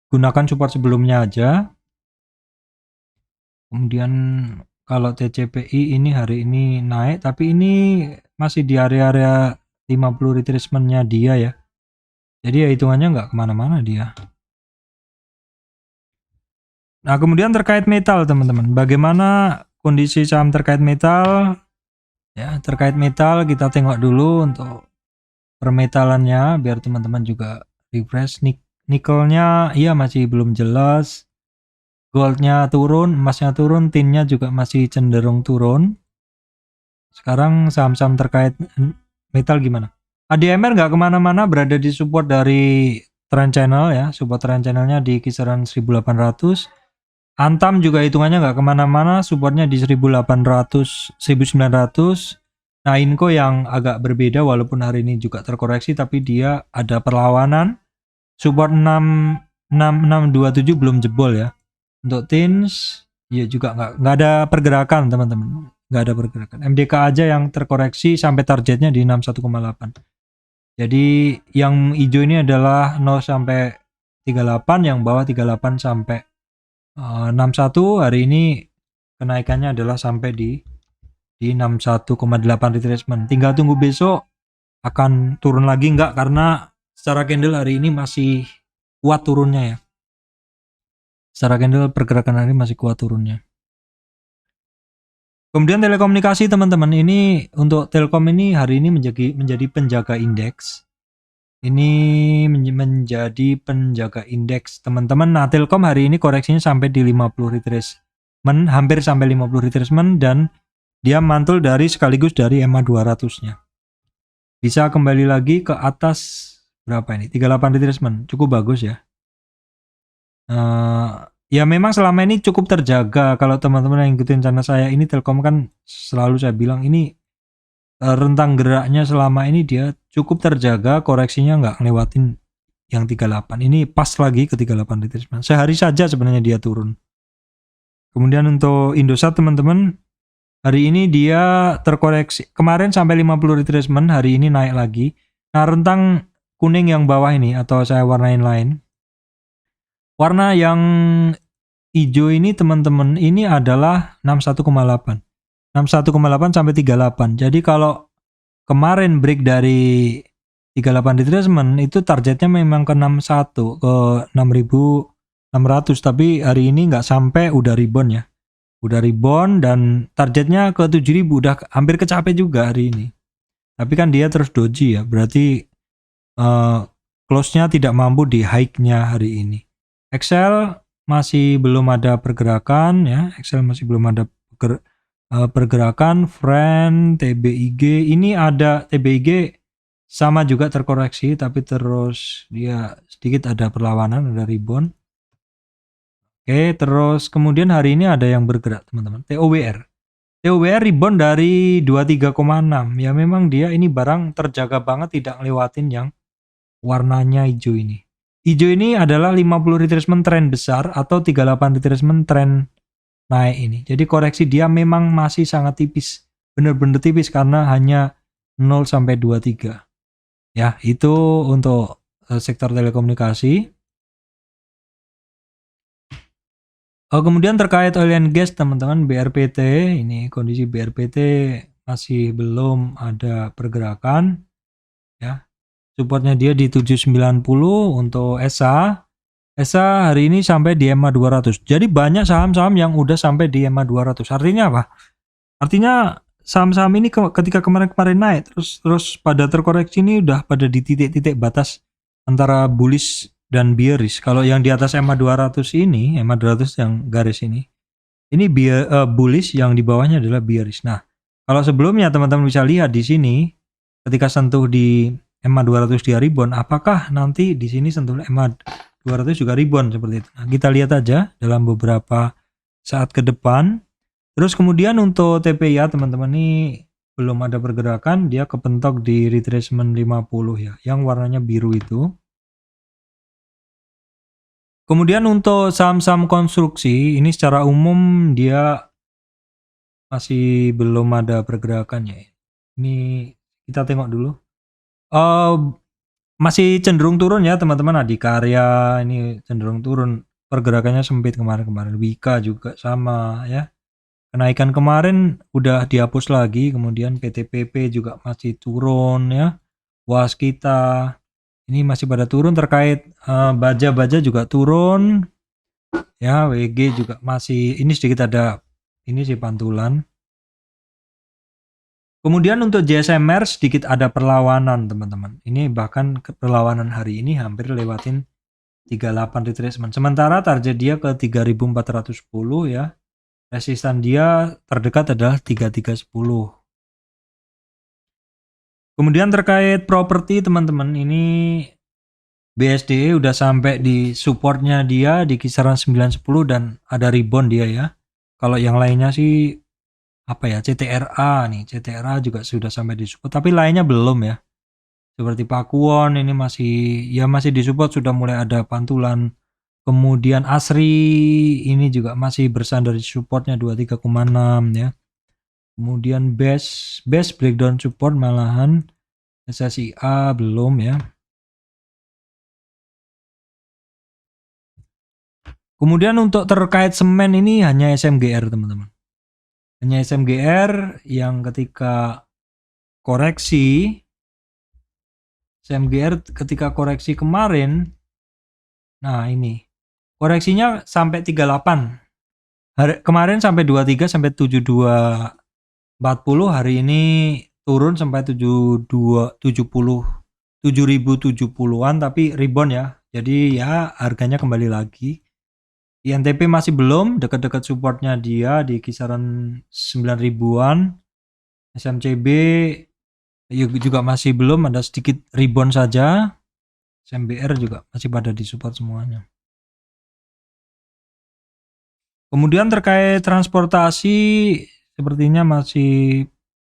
Gunakan support sebelumnya aja. Kemudian kalau TCPI ini hari ini naik, tapi ini masih di area-area 50 retracementnya dia ya. Jadi ya hitungannya nggak kemana-mana dia. Nah, kemudian terkait metal teman-teman, bagaimana kondisi saham terkait metal? Ya, terkait metal kita tengok dulu untuk permetalannya biar teman-teman juga refresh. Nikelnya iya masih belum jelas. Goldnya turun, emasnya turun, tinnya juga masih cenderung turun. Sekarang saham-saham terkait metal gimana? ADMR nggak kemana-mana, berada di support dari trend channel ya. Support trend channelnya di kisaran 1800. Antam juga hitungannya nggak kemana-mana, supportnya di 1800, 1900. Nah, Inco yang agak berbeda walaupun hari ini juga terkoreksi, tapi dia ada perlawanan. Support 6627 belum jebol ya. Untuk Teens, ya juga nggak ada pergerakan teman-teman. Nggak ada pergerakan. MDK aja yang terkoreksi sampai targetnya di 61,8. Jadi yang hijau ini adalah 0 sampai 38, yang bawah 38 sampai 61. Hari ini kenaikannya adalah sampai di 61,8 retracement. Tinggal tunggu besok akan turun lagi enggak, karena secara candle hari ini masih kuat turunnya ya. Secara candle pergerakan hari ini masih kuat turunnya. Kemudian telekomunikasi teman-teman, ini untuk Telkom ini hari ini menjadi penjaga indeks. Ini menjadi penjaga indeks teman-teman. Nah, Telkom hari ini koreksinya sampai di 50 retracement, hampir sampai 50 retracement, dan dia mantul dari sekaligus dari EMA 200-nya. Bisa kembali lagi ke atas berapa ini? 38 retracement. Cukup bagus ya. Ya memang selama ini cukup terjaga. Kalau teman-teman yang ikutin channel saya ini, Telkom kan selalu saya bilang ini rentang geraknya selama ini dia cukup terjaga, koreksinya nggak ngelewatin yang 38. Ini pas lagi ke 38 retracement. Sehari saja sebenarnya dia turun. Kemudian untuk Indosat teman-teman, hari ini dia terkoreksi. Kemarin sampai 50 retracement, hari ini naik lagi. Nah, rentang kuning yang bawah ini, atau saya warnain lain. Warna yang hijau ini teman-teman, ini adalah 61,8. 61,8 sampai 38. Jadi kalau kemarin break dari 38 retracement itu targetnya memang ke 61, ke 6600, tapi hari ini nggak sampai, udah rebound ya. Udah rebound dan targetnya ke 7000, udah hampir kecapai juga hari ini. Tapi kan dia terus doji ya, berarti close-nya tidak mampu di high-nya hari ini. Excel masih belum ada pergerakan ya, Excel masih belum ada pergerakan. Friend, TBIG, ini ada TBIG sama juga terkoreksi, tapi terus dia sedikit ada perlawanan, ada rebound. Oke, terus kemudian hari ini ada yang bergerak teman-teman, TOWR. TOWR rebound dari 23,6. Ya memang dia ini barang terjaga banget, tidak ngelewatin yang warnanya hijau ini. Hijau ini adalah 50 retracement tren besar atau 38 retracement tren naik ini. Jadi koreksi dia memang masih sangat tipis. Benar-benar tipis karena hanya 0 sampai 23. Ya, itu untuk sektor telekomunikasi. Kemudian terkait oil and gas teman-teman, BRPT, ini kondisi BRPT masih belum ada pergerakan ya. Supportnya dia di 790. Untuk ESA hari ini sampai di EMA 200. Jadi banyak saham-saham yang udah sampai di EMA 200. Artinya apa? Artinya saham-saham ini ketika kemarin-kemarin naik terus pada terkoreksi ini udah pada di titik-titik batas antara bullish dan bearish. Kalau yang di atas EMA 200 ini, EMA 200 yang garis ini bullish, yang di bawahnya adalah bearish. Nah, kalau sebelumnya teman-teman bisa lihat di sini ketika sentuh di EMA 200 dia rebound, apakah nanti di sini sentuh EMA 200 juga rebound seperti itu. Nah, kita lihat aja dalam beberapa saat ke depan. Terus kemudian untuk TPIA teman-teman ini belum ada pergerakan, dia kepentok di retracement 50 ya, yang warnanya biru itu. Kemudian untuk saham-saham konstruksi ini secara umum dia masih belum ada pergerakannya. Ini kita tengok dulu. Masih cenderung turun ya teman-teman. Adikarya ini cenderung turun, pergerakannya sempit kemarin-kemarin. Wika juga sama ya. Kenaikan kemarin udah dihapus lagi. Kemudian PTPP juga masih turun ya. Waskita ini masih pada turun. Terkait baja-baja juga turun ya. WG juga masih, ini sedikit ada ini sih pantulan. Kemudian untuk JSMR sedikit ada perlawanan teman-teman. Ini bahkan perlawanan hari ini hampir lewatin 38 retracement. Sementara target dia ke 3410 ya. Resistan dia terdekat adalah 3310. Kemudian terkait properti teman-teman, ini BSD udah sampai di supportnya dia di kisaran 910 dan ada rebound dia ya. Kalau yang lainnya sih apa ya, CTRA nih, CTRA juga sudah sampai di support, tapi lainnya belum ya. Seperti Pakuwon ini masih di support, sudah mulai ada pantulan. Kemudian Asri ini juga masih bersandar di supportnya 23,6 ya. Kemudian base breakdown support malahan SSIA belum ya. Kemudian untuk terkait semen ini hanya SMGR teman-teman. Hanya SMGR yang ketika koreksi kemarin, nah ini koreksinya sampai 38. Kemarin sampai 23 sampai 7240, hari ini turun sampai 7.070-an tapi rebound ya. Jadi ya harganya kembali lagi. INTP masih belum, dekat-dekat supportnya dia di kisaran 9 ribuan. SMCB juga masih belum, ada sedikit rebound saja. SMBR juga masih pada di support semuanya. Kemudian terkait transportasi sepertinya masih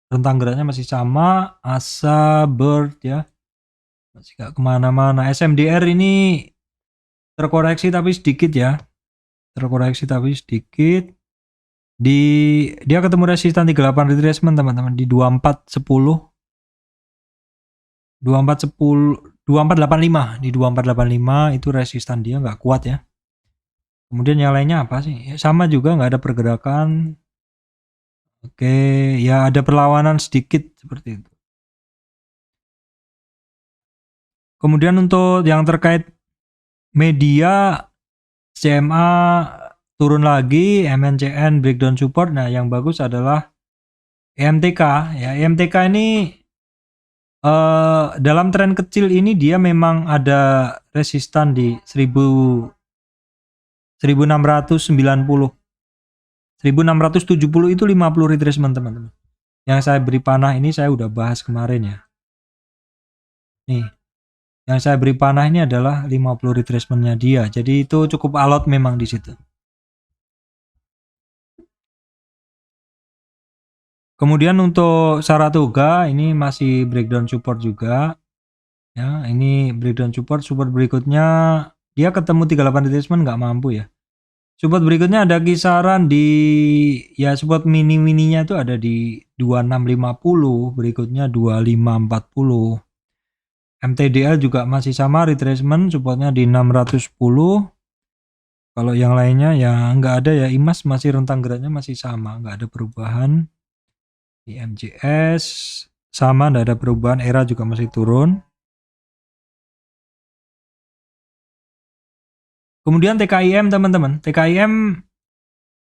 rentang geraknya masih sama, ASA, Bird ya, masih gak kemana-mana. SMDR ini terkoreksi tapi sedikit ya, dia ketemu resistan 38 retracement teman-teman di 2485 di 2485 itu resistan dia nggak kuat ya. Kemudian yang lainnya apa sih ya, sama juga nggak ada pergerakan. Oke ya, ada perlawanan sedikit seperti itu. Kemudian untuk yang terkait media, CMA turun lagi, MNCN breakdown support. Nah yang bagus adalah EMTK ya. EMTK ini dalam tren kecil ini dia memang ada resistan di 1690. 1670 itu 50 retracement teman-teman. Yang saya beri panah ini saya udah bahas kemarin ya. Nih, yang saya beri panah ini adalah 50 retracementnya dia. Jadi itu cukup alot memang di situ. Kemudian untuk Saratoga ini masih breakdown support juga. Ya, ini breakdown support berikutnya dia ketemu 38 retracement nggak mampu ya. Support berikutnya ada kisaran di ya, support mini-mininya itu ada di 2650, berikutnya 2540. MTDL juga masih sama, retracement supportnya di 610. Kalau yang lainnya ya nggak ada ya. IMAS masih rentang geraknya masih sama, nggak ada perubahan. IMJS sama, nggak ada perubahan. ERA juga masih turun. Kemudian TKIM teman-teman, TKIM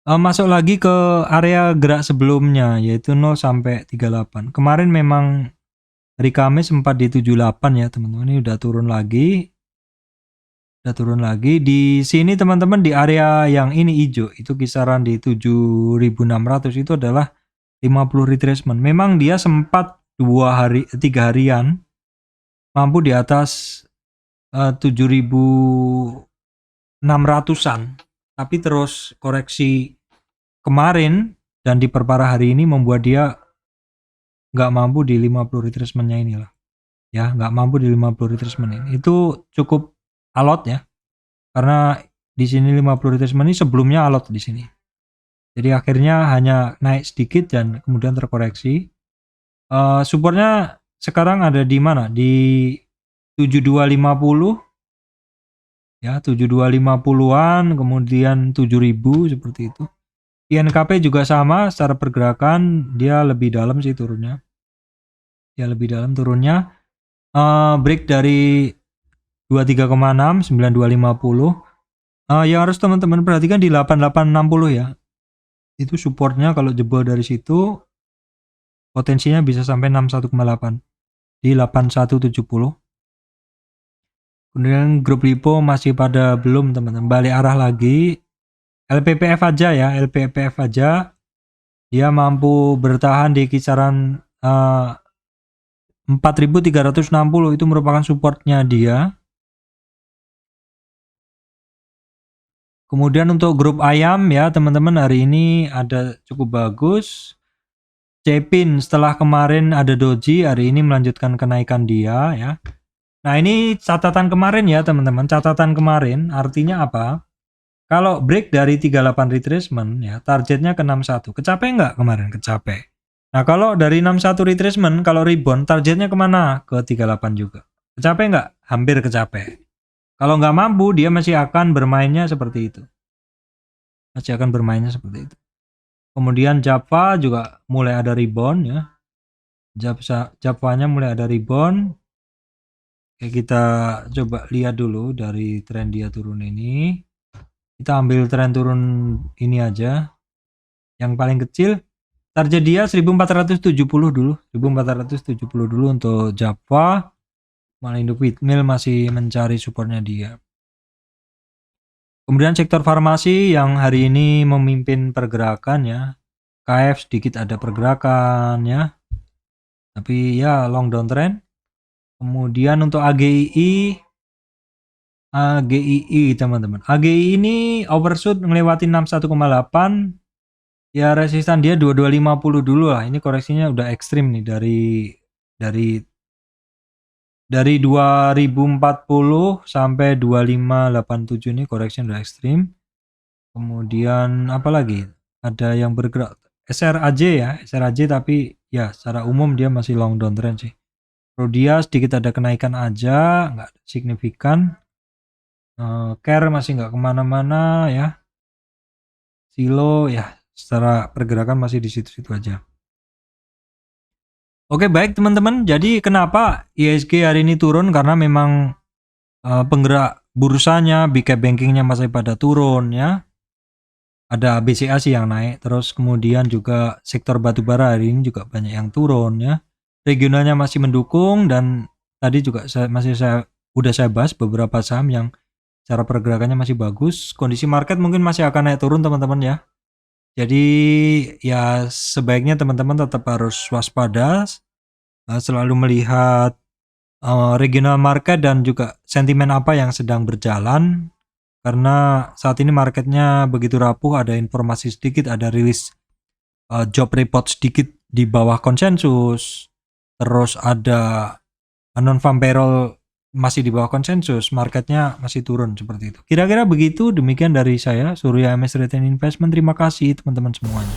masuk lagi ke area gerak sebelumnya yaitu 0 sampai 38. Kemarin memang hari Kamis sempat di 78 ya teman-teman, ini udah turun lagi. Di sini teman-teman di area yang ini hijau itu kisaran di 7.600 itu adalah 50 retracement. Memang dia sempat 3 harian mampu di atas 7.600-an, tapi terus koreksi kemarin dan diperparah hari ini membuat dia nggak mampu di 50 retracementnya inilah ya, nggak mampu di 50 retracement ini. Itu cukup alot ya, karena di sini 50 retracement ini sebelumnya alot di sini. Jadi akhirnya hanya naik sedikit dan kemudian terkoreksi. Supportnya sekarang ada di mana? Di 7250 ya, 7250-an, kemudian 7000 seperti itu. INKP juga sama, secara pergerakan dia lebih dalam sih turunnya. Break dari 23,6 9250. Yang harus teman-teman perhatikan di 8860 ya. Itu supportnya kalau jebol dari situ potensinya bisa sampai 61,8 di 8170. Kemudian grup lipo masih pada belum teman-teman, balik arah lagi. LPPF aja ya, LPPF aja dia mampu bertahan di kisaran 4360, itu merupakan supportnya dia. Kemudian untuk grup ayam ya teman-teman, hari ini ada cukup bagus. Cepin setelah kemarin ada doji, hari ini melanjutkan kenaikan dia ya. Nah ini catatan kemarin ya teman-teman, catatan kemarin artinya apa? Kalau break dari 38 retracement ya, targetnya ke 61. Kecapai nggak kemarin? Kecapai. Nah kalau dari 61 retracement, kalau rebound targetnya kemana? Ke 38 juga. Kecapai nggak? Hampir kecapai. Kalau nggak mampu, dia masih akan bermainnya seperti itu. Masih akan bermainnya seperti itu. Kemudian Java juga mulai ada rebound ya. Javanya mulai ada rebound. Oke, kita coba lihat dulu dari tren dia turun ini. Kita ambil tren turun ini aja. Yang paling kecil target dia 1470 dulu. 1470 dulu untuk Java. Malindo Pitmill masih mencari supportnya dia. Kemudian sektor farmasi yang hari ini memimpin pergerakan ya. KF sedikit ada pergerakan ya. Tapi ya long downtrend. Kemudian untuk AGII teman-teman. AGII ini overshoot melewati 61,8. Ya resistan dia 2250 dulu lah. Ini koreksinya udah ekstrim nih dari 2040 sampai 2587 ini koreksinya udah ekstrim. Kemudian apa lagi? Ada yang bergerak SRAJ ya, SRAJ tapi ya secara umum dia masih long downtrend sih. Rodia sedikit ada kenaikan aja, nggak signifikan. Care masih nggak kemana-mana ya. Silo ya secara pergerakan masih di situ-situ aja. Oke baik teman-teman, jadi kenapa ISG hari ini turun? Karena memang penggerak bursanya, big cap bankingnya masih pada turun ya. Ada BCA sih yang naik, terus kemudian juga sektor batubara hari ini juga banyak yang turun ya. Regionalnya masih mendukung dan tadi juga saya udah saya bahas beberapa saham yang cara pergerakannya masih bagus. Kondisi market mungkin masih akan naik turun teman-teman ya. Jadi ya sebaiknya teman-teman tetap harus waspada, selalu melihat regional market dan juga sentimen apa yang sedang berjalan. Karena saat ini marketnya begitu rapuh, ada informasi sedikit, ada rilis job report sedikit di bawah konsensus, terus ada non-farm payroll masih di bawah konsensus, marketnya masih turun seperti itu. Kira-kira begitu, demikian dari saya, Surya MS Retail Investment. Terima kasih teman-teman semuanya.